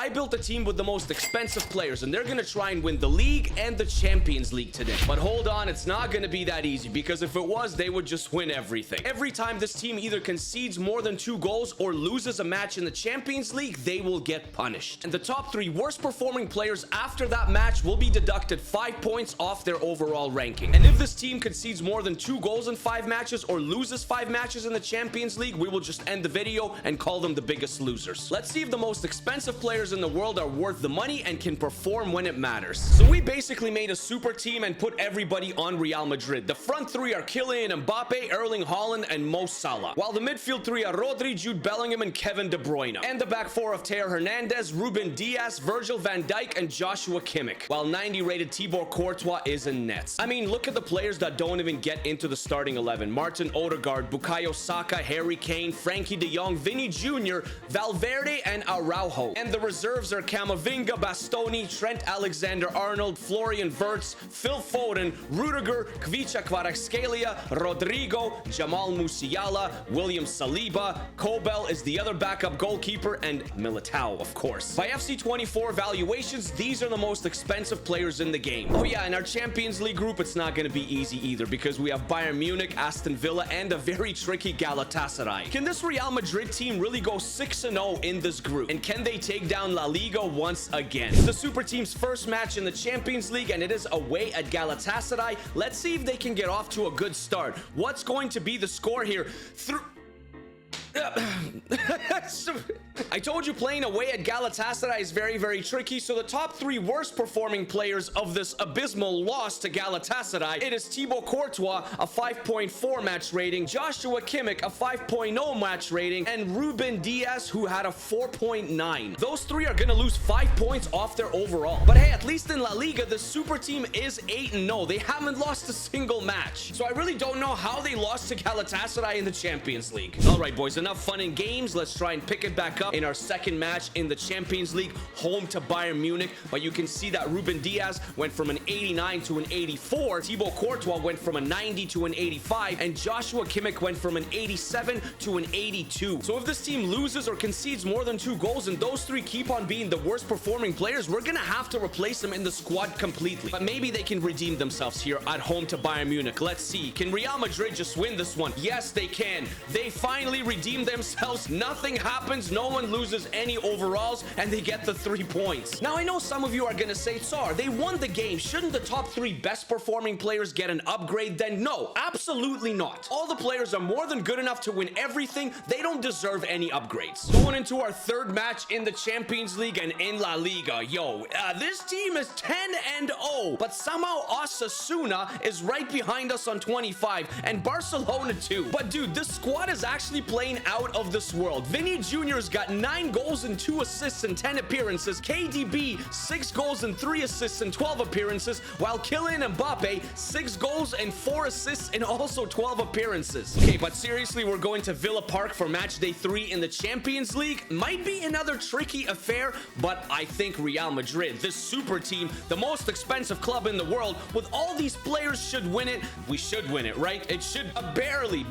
I built a team with the most expensive players, and they're gonna try and win the league and the Champions League today. But hold on, it's not gonna be that easy, because if it was, they would just win everything. Every time this team either concedes more than 2 goals or loses a match in the Champions League, they will get punished. And the top 3 worst performing players after that match will be deducted 5 points off their overall ranking. And if this team concedes more than 2 goals in 5 matches or loses 5 matches in the Champions League, we will just end the video and call them the biggest losers. Let's see if the most expensive players in the world are worth the money and can perform when it matters. So we basically made a super team and put everybody on Real Madrid. The front 3 are Kylian Mbappe, Erling Haaland, and Mo Salah, while the midfield 3 are Rodri, Jude Bellingham, and Kevin De Bruyne, and the back 4 of Teo Hernandez, Ruben Dias, Virgil van Dijk, and Joshua Kimmich, while 90 rated Thibaut Courtois is in nets. I mean, look at the players that don't even get into the starting 11. Martin Odegaard, Bukayo Saka, Harry Kane, Frankie de Jong, Vinny Jr., Valverde, and Araujo. And the reserves are Camavinga, Bastoni, Trent Alexander-Arnold, Florian Wirtz, Phil Foden, Rudiger, Kvicha Kvaratskhelia, Rodrigo, Jamal Musiala, William Saliba, Kobel is the other backup goalkeeper, and Militao, of course. By FC24 valuations, these are the most expensive players in the game. Oh yeah, in our Champions League group, it's not going to be easy either, because we have Bayern Munich, Aston Villa, and a very tricky Galatasaray. Can this Real Madrid team really go 6-0 in this group? And can they take down La Liga once again? It's the super team's first match in the Champions League, and it is away at Galatasaray. Let's see if they can get off to a good start. What's going to be the score here? I told you playing away at Galatasaray is very, very tricky. So the top 3 worst performing players of this abysmal loss to Galatasaray, it is Thibaut Courtois, a 5.4 match rating, Joshua Kimmich, a 5.0 match rating, and Ruben Dias, who had a 4.9. Those 3 are gonna lose 5 points off their overall. But hey, at least in La Liga, the super team is 8-0. They haven't lost a single match. So I really don't know how they lost to Galatasaray in the Champions League. All right, boys, enough fun and games. Let's try and pick it back up in our second match in the Champions League, home to Bayern Munich. But you can see that Ruben Dias went from an 89 to an 84. Thibaut Courtois went from a 90 to an 85. And Joshua Kimmich went from an 87 to an 82. So if this team loses or concedes more than 2 goals and those 3 keep on being the worst performing players, we're gonna have to replace them in the squad completely. But maybe they can redeem themselves here at home to Bayern Munich. Let's see. Can Real Madrid just win this one? Yes, they can. They finally redeem themselves. Nothing happens, no one loses any overalls, and they get the 3 points. Now I know some of you are gonna say, Tsar, they won the game. Shouldn't the top 3 best performing players get an upgrade then? No, absolutely not. All the players are more than good enough to win everything. They don't deserve any upgrades. Going into our 3rd match in the Champions League and in La Liga. This team is 10-0, but somehow Osasuna is right behind us on 25, and Barcelona too. But dude, this squad is actually playing out of this world. Vinny Jr.'s got 9 goals and 2 assists in 10 appearances. KDB, 6 goals and 3 assists in 12 appearances, while Kylian Mbappe, 6 goals and 4 assists in also 12 appearances. Okay, but seriously, we're going to Villa Park for match day 3 in the Champions League. Might be another tricky affair, but I think Real Madrid, this super team, the most expensive club in the world, with all these players, should win it. We should win it, right? It should barely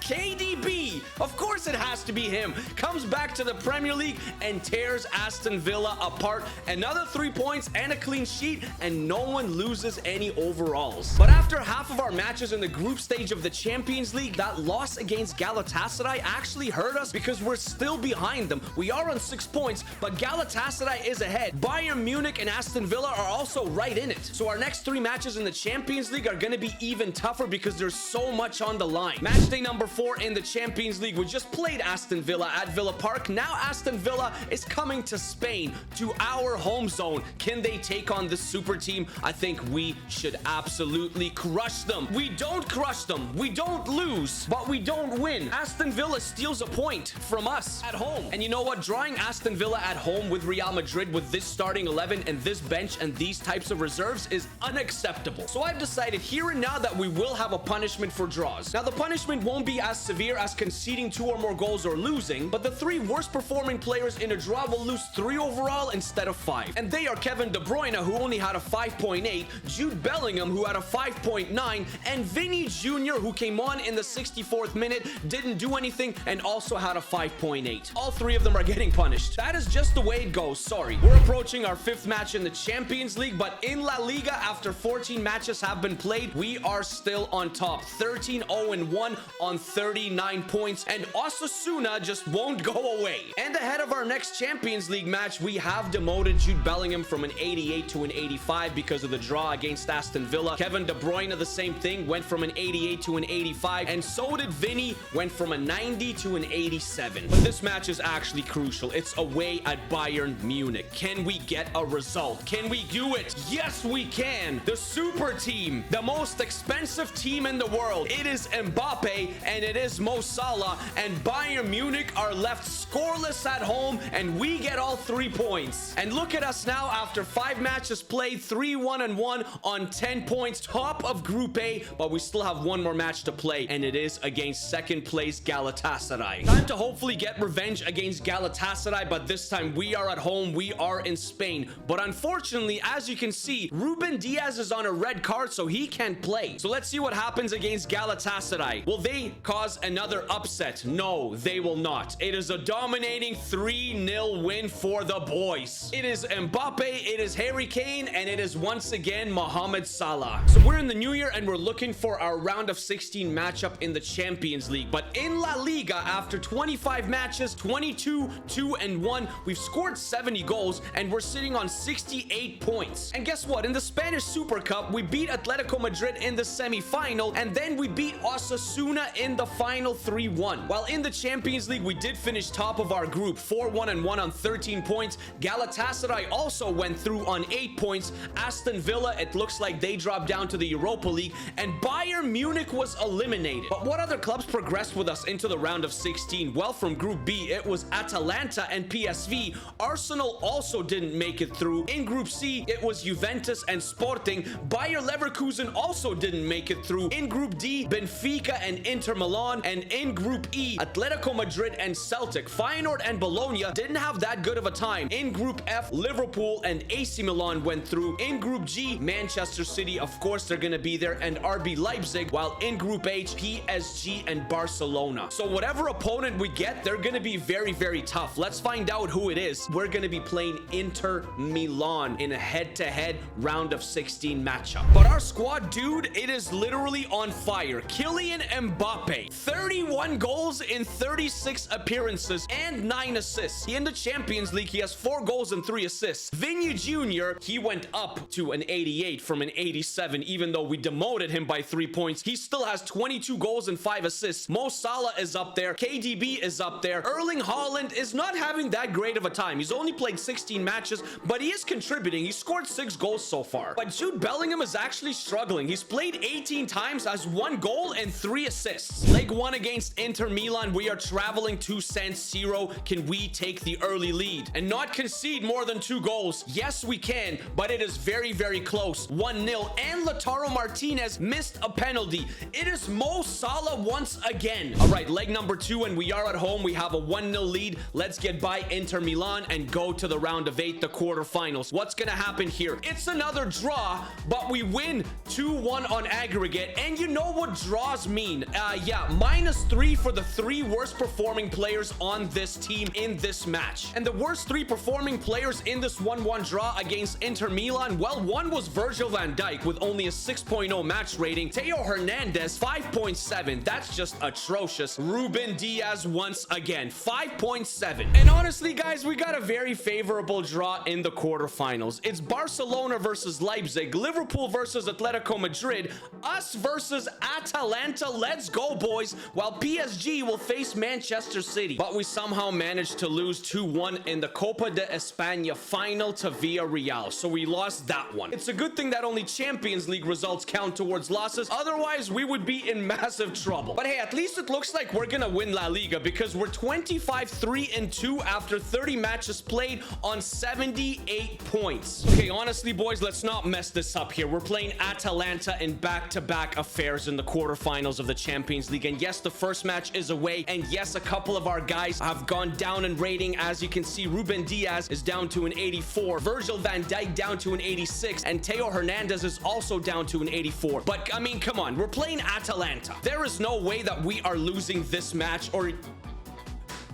KDB, of course it has to be him, comes back to the Premier League and tears Aston Villa apart. Another 3 points and a clean sheet, and no one loses any overalls. But after half of our matches in the group stage of the Champions League, that loss against Galatasaray actually hurt us, because we're still behind them. We are on 6 points, but Galatasaray is ahead. Bayern Munich and Aston Villa are also right in it. So our next 3 matches in the Champions League are going to be even tougher, because there's so much on the line. Match day number 4 in the Champions League, we just played Aston Villa at Villa Park. Now Aston Villa is coming to Spain, to our home zone. Can they take on this super team? I think we should absolutely crush them. We don't crush them, we don't lose, but we don't win. Aston Villa steals a point from us at home. And you know what? Drawing Aston Villa at home with Real Madrid with this starting 11 and this bench and these types of reserves is unacceptable. So I've decided here and now that we will have a punishment for draws. Now the punishment won't be as severe as conceding 2 or more goals or losing, but the 3 worst performing players in a draw will lose 3 overall instead of 5. And they are Kevin De Bruyne, who only had a 5.8, Jude Bellingham, who had a 5.9, and Vinny Jr., who came on in the 64th minute, didn't do anything, and also had a 5.8. All 3 of them are getting punished. That is just the way it goes, sorry. We're approaching our 5th match in the Champions League, but in La Liga, after 14 matches have been played, we are still on top. 13-0-1 on 39 points, and Osasuna just won't go away. And ahead of our next Champions League match, we have demoted Jude Bellingham from an 88 to an 85 because of the draw against Aston Villa. Kevin De Bruyne, the same thing, went from an 88 to an 85, and so did Vinny, went from a 90 to an 87. But this match is actually crucial. It's away at Bayern Munich. Can we get a result? Can we do it? Yes, we can. The super team, the most expensive team in the world. It is Mbappe and it is Mo Salah, and Bayern Munich are left scoreless at home, and we get all 3 points. And look at us now after 5 matches played, 3-1-1 on 10 points, top of Group A, but we still have 1 more match to play, and it is against 2nd place Galatasaray. Time to hopefully get revenge against Galatasaray, but this time we are at home, we are in Spain. But unfortunately, as you can see, Ruben Diaz is on a red card, so he can't play. So let's see what happens against Galatasaray. Will they cause another upset? No, they will not. It is a dominating 3-0 win for the boys. It is Mbappe, it is Harry Kane, and it is once again Mohamed Salah. So we're in the new year and we're looking for our round of 16 matchup in the Champions League. But in La Liga, after 25 matches, 22, 2-1, we've scored 70 goals and we're sitting on 68 points. And guess what? In the Spanish Super Cup, we beat Atletico Madrid in the semi-final, and then we beat Osasuna in the final 3-1. While in the Champions League, we did finish top of our group, 4-1-1 on 13 points. Galatasaray also went through on 8 points. Aston Villa, it looks like they dropped down to the Europa League, and Bayern Munich was eliminated. But what other clubs progressed with us into the round of 16? Well, from Group B, it was Atalanta and PSV. Arsenal also didn't make it through. In Group C, it was Juventus and Sporting. Bayer Leverkusen also didn't make it through. In Group D, Benfica and Inter Milan. And in Group E, Atletico Madrid and Celtic. Feyenoord and Bologna didn't have that good of a time. In Group F, Liverpool and AC Milan went through. In Group G, Manchester City, of course, they're gonna be there, and RB Leipzig. While in Group H, PSG and Barcelona. So whatever opponent we get, they're gonna be very, very tough. Let's find out who it is. We're gonna be playing Inter Milan in a head-to-head round of 16 matchup. But our squad, dude, it is literally on fire. Kylian Mbappe, 31 goals in 36 appearances and 9 assists. In the Champions League, he has 4 goals and 3 assists. Vinny Jr., he went up to an 88 from an 87, even though we demoted him by 3 points. He still has 22 goals and 5 assists. Mo Salah is up there. KDB is up there. Erling Haaland is not having that great of a time. He's only played 16 matches, but he is contributing. He scored 6 goals so far. But Jude Bellingham is actually struggling. He's played 18 times, has 1 goal and 3 assists. Leg 1 against Inter Milan, we are traveling to San Siro. Can we take the early lead and not concede more than 2 goals? Yes, we can, but it is very, very close. 1-0, and Lautaro Martinez missed a penalty. It is Mo Salah once again. All right, leg number 2, and we are at home. We have a 1-0 lead. Let's get by Inter Milan and go to the round of 8, the quarterfinals. What's gonna happen here? It's another draw, but we win 2-1 on aggregate. And you know what draws mean? Yeah, -3 for the 3 worst performing players on this team in this match. And the worst 3 performing players in this 1-1 draw against Inter Milan, well, one was Virgil van Dijk with only a 6.0 match rating. Theo Hernandez, 5.7. That's just atrocious. Ruben Diaz once again, 5.7. And honestly, guys, we got a very favorable draw in the quarterfinals. It's Barcelona versus Leipzig, Liverpool versus Atletico Madrid, us versus Atalanta. Let's go, boys. While PSG will face Manchester City. But we somehow managed to lose 2-1 in the Copa de España final to Villarreal. So we lost that one. It's a good thing that only Champions League results count towards losses. Otherwise, we would be in massive trouble. But hey, at least it looks like we're gonna win La Liga because we're 25-3-2 after 30 matches played on 78 points. Okay, honestly, boys, let's not mess this up here. We're playing Atalanta in back-to-back affairs in the quarterfinals of the Champions League. And yes, the first first match is away. And yes, a couple of our guys have gone down in rating. As you can see, Ruben Diaz is down to an 84, Virgil van Dijk down to an 86, and Theo Hernandez is also down to an 84. But I mean, come on, we're playing Atalanta. There is no way that we are losing this match, or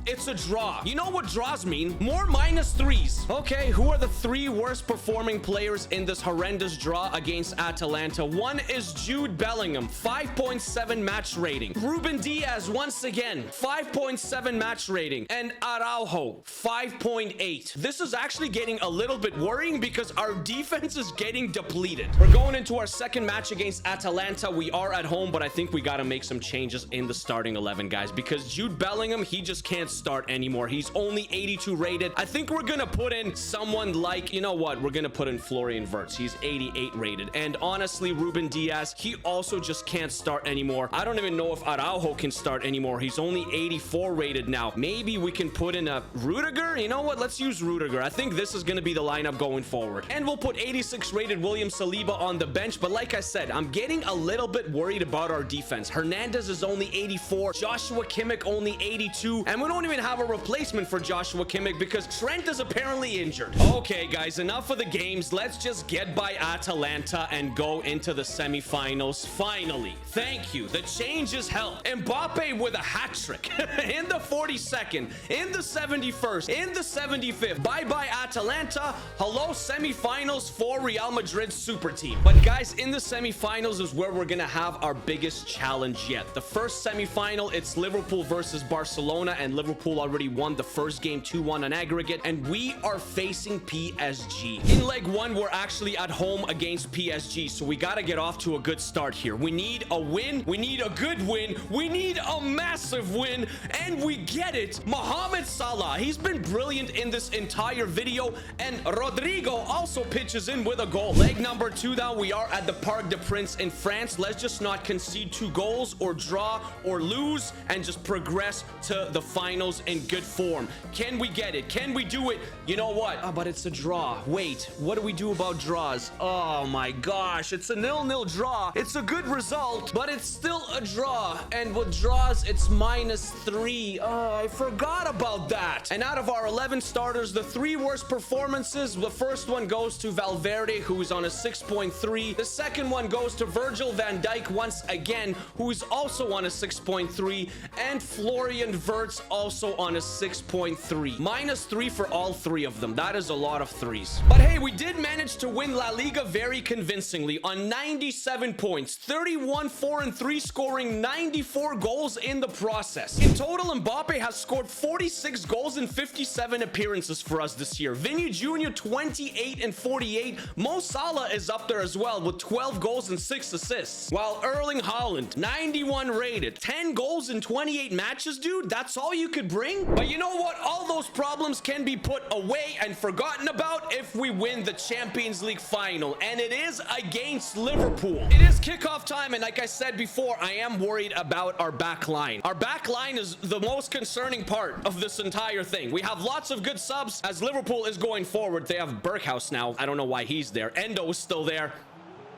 it's a draw. You know what draws mean? More -3s. Okay, who are the 3 worst performing players in this horrendous draw against Atalanta? One is Jude Bellingham, 5.7 match rating. Ruben Diaz, once again, 5.7 match rating. And Araujo, 5.8. This is actually getting a little bit worrying because our defense is getting depleted. We're going into our second match against Atalanta. We are at home, but I think we got to make some changes in the starting 11, guys, because Jude Bellingham, he just can't start anymore. He's only 82 rated. I think we're gonna put in someone like, you know what, we're gonna put in Florian Wirtz. He's 88 rated. And honestly, Ruben Diaz, he also just can't start anymore. I don't even know if Araujo can start anymore. He's only 84 rated now. Maybe we can put in a Rudiger. You know what, let's use Rudiger. I think this is gonna be the lineup going forward. And we'll put 86 rated William Saliba on the bench. But like I said, I'm getting a little bit worried about our defense. Hernandez is only 84, Joshua Kimmich only 82, and we don't even have a replacement for Joshua Kimmich because Trent is apparently injured. Okay, guys, enough of the games. Let's just get by Atalanta and go into the semifinals. Finally, thank you. The changes help. Mbappe with a hat trick in the 42nd, in the 71st, in the 75th. Bye-bye, Atalanta. Hello, semifinals for Real Madrid super team. But guys, in the semifinals is where we're gonna have our biggest challenge yet. The first semifinal, it's Liverpool versus Barcelona, and Liverpool already won the first game 2-1 on aggregate, and we are facing PSG. In leg 1, we're actually at home against PSG, so we got to get off to a good start here. We need a win. We need a good win. We need a massive win, and we get it. Mohamed Salah, he's been brilliant in this entire video, and Rodrigo also pitches in with a goal. Leg number 2 now, we are at the Parc des Princes in France. Let's just not concede 2 goals or draw or lose and just progress to the finals in good form. Can we get it? Can we do it? You know what? Oh, but it's a draw. Wait, what do we do about draws? Oh my gosh, it's a 0-0 draw. It's a good result, but it's still a draw. And with draws, it's -3. Oh, I forgot about that. And out of our 11 starters, the 3 worst performances, the first one goes to Valverde, who's on a 6.3. The second one goes to Virgil van Dijk once again, who's also on a 6.3. And Florian Wirtz also on a 6.3. -3 for all 3 of them. That is a lot of 3s. But hey, we did manage to win La Liga very convincingly on 97 points. 31, 4, and 3, scoring 94 goals in the process. In total, Mbappe has scored 46 goals in 57 appearances for us this year. Vinny Jr., 28 and 48. Mo Salah is up there as well with 12 goals and 6 assists. While Erling Haaland, 91 rated. 10 goals in 28 matches, dude. That's all you could bring? But you know what? All those problems can be put away and forgotten about if we win the Champions League final. And it is against Liverpool. It is kickoff time, and like I said before, I am worried about our back line. Our back line is the most concerning part of this entire thing. We have lots of good subs as Liverpool is going forward. They have Berghaus now. I don't know why he's there. Endo is still there.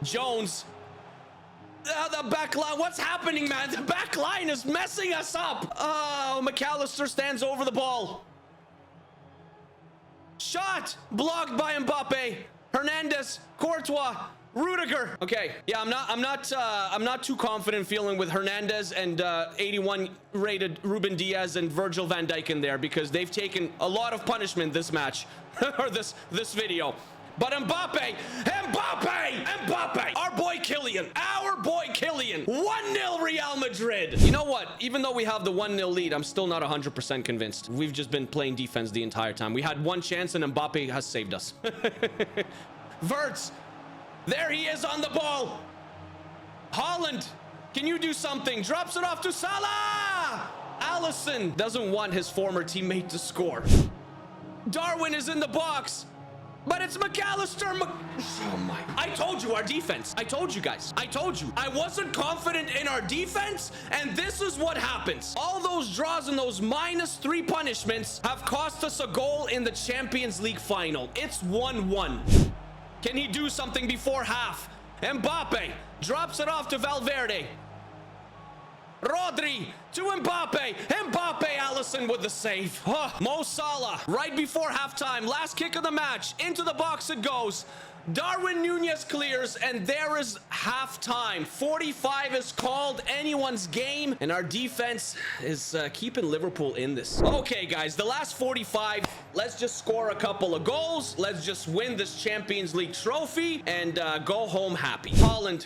Jones. The back line. What's happening, man? The back line is messing us up. Oh, McAllister stands over the ball. Shot blocked by Mbappe. Hernandez, Courtois, Rudiger. Okay, yeah, I'm not too confident feeling with Hernandez and 81 rated Ruben Diaz and Virgil van Dijk in there because they've taken a lot of punishment this match or this video. But Mbappe, our boy Kylian, 1-0 Real Madrid. You know what? Even though we have the 1-0 lead, I'm still not 100% convinced. We've just been playing defense the entire time. We had one chance and Mbappe has saved us. Wirtz, there he is on the ball. Haaland, can you do something? Drops it off to Salah. Alisson doesn't want his former teammate to score. Darwin is in the box. But it's McAllister. Oh my. I told you our defense. I told you guys. I told you. I wasn't confident in our defense, and this is what happens. All those draws and those -3 punishments have cost us a goal in the Champions League final. It's 1-1. Can he do something before half? Mbappe drops it off to Valverde. Rodri to Mbappe. Mbappe, Allison with the save. Mo Salah right before halftime. Last kick of the match. Into the box it goes. Darwin Nunez clears, and there is halftime. 45 is called, anyone's game, and our defense is keeping Liverpool in this. Okay, guys, the last 45, let's just score a couple of goals. Let's just win this Champions League trophy and go home happy. Haaland,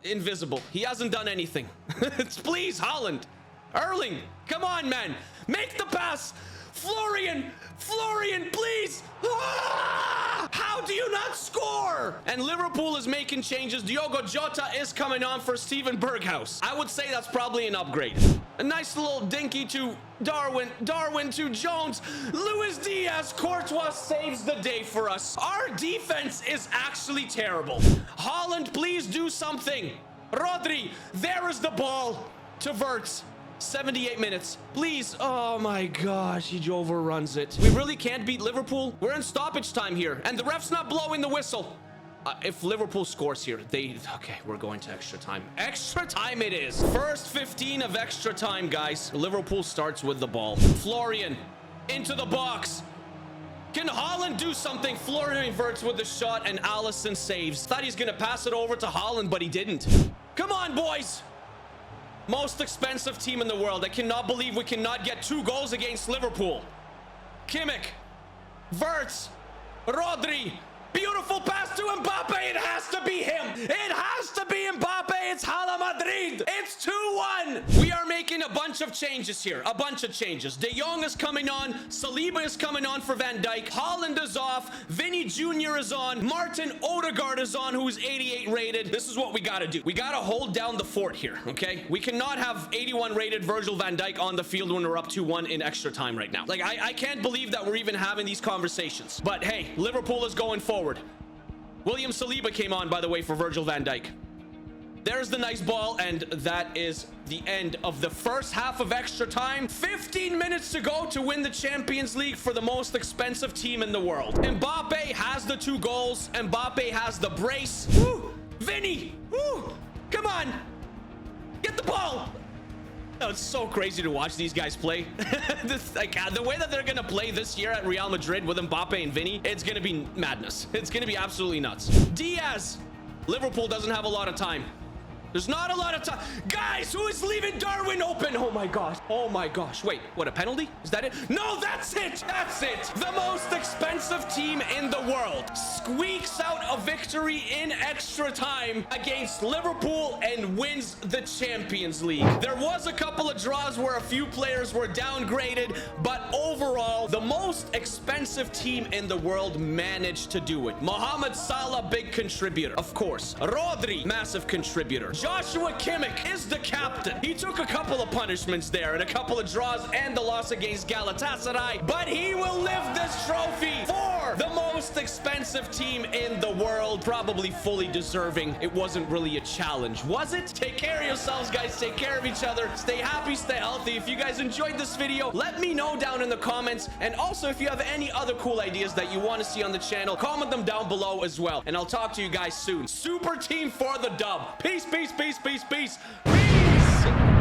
invisible. He hasn't done anything. Please, Haaland. Erling, come on, man. Make the pass. Florian, please. How do you not score? And Liverpool is making changes. Diogo Jota is coming on for Steven Berghaus. I would say that's probably an upgrade. A nice little dinky to Darwin to Jones. Luis Diaz, Courtois saves the day for us. Our defense is actually terrible. Haaland, please do something. Rodri, there is the ball to Wirtz. 78 minutes, please. Oh my gosh, he overruns it. We really can't beat Liverpool. We're in stoppage time here, and the ref's not blowing the whistle. If Liverpool scores here, okay, we're going to extra time. Extra time it is. First 15 of extra time, guys. Liverpool starts with the ball. Florian into the box. Can Haaland do something? Florian Wirtz with the shot, and Allison saves. Thought he's gonna pass it over to Haaland, but he didn't. Come on, boys. Most expensive team in the world. I cannot believe we cannot get 2 goals against Liverpool. Kimmich, Wirtz, Rodri. Beautiful pass to Mbappe. It has to be him. It has to be Mbappe. It's Hala Madrid. It's 2-1. We are making a bunch of changes here. A bunch of changes. De Jong is coming on. Saliba is coming on for Van Dijk. Haaland is off. Vinny Jr. is on. Martin Odegaard is on, who's 88 rated. This is what we got to do. We got to hold down the fort here, okay? We cannot have 81 rated Virgil van Dijk on the field when we're up 2-1 in extra time right now. Like, I can't believe that we're even having these conversations. But hey, Liverpool is going forward. William Saliba came on, by the way, for Virgil van Dijk. There's the nice ball, and that is the end of the first half of extra time. 15 minutes to go to win the Champions League for the most expensive team in the world. Mbappe has the 2 goals. Mbappe has the brace. Woo! Vinny! Woo! Come on! Get the ball! Oh, it's so crazy to watch these guys play. The way that they're gonna play this year at Real Madrid with Mbappe and Vinny, it's gonna be madness. It's gonna be absolutely nuts. Diaz. Liverpool doesn't have a lot of time. There's not a lot of time. Guys, who is leaving Darwin open? Oh my gosh. Oh my gosh. Wait, what, a penalty? Is that it? No, that's it. That's it. The most expensive team in the world squeaks out a victory in extra time against Liverpool and wins the Champions League. There was a couple of draws where a few players were downgraded, but overall, the most expensive team in the world managed to do it. Mohamed Salah, big contributor, of course. Rodri, massive contributor. Joshua Kimmich is the captain. He took a couple of punishments there and a couple of draws and the loss against Galatasaray, but he will lift this trophy for the most expensive team in the world. Probably fully deserving. It wasn't really a challenge, was it? Take care of yourselves, guys. Take care of each other. Stay happy, stay healthy. If you guys enjoyed this video, let me know down in the comments. And also, if you have any other cool ideas that you want to see on the channel, comment them down below as well. And I'll talk to you guys soon. Super team for the dub. Peace, peace, peace, peace, peace. Peace.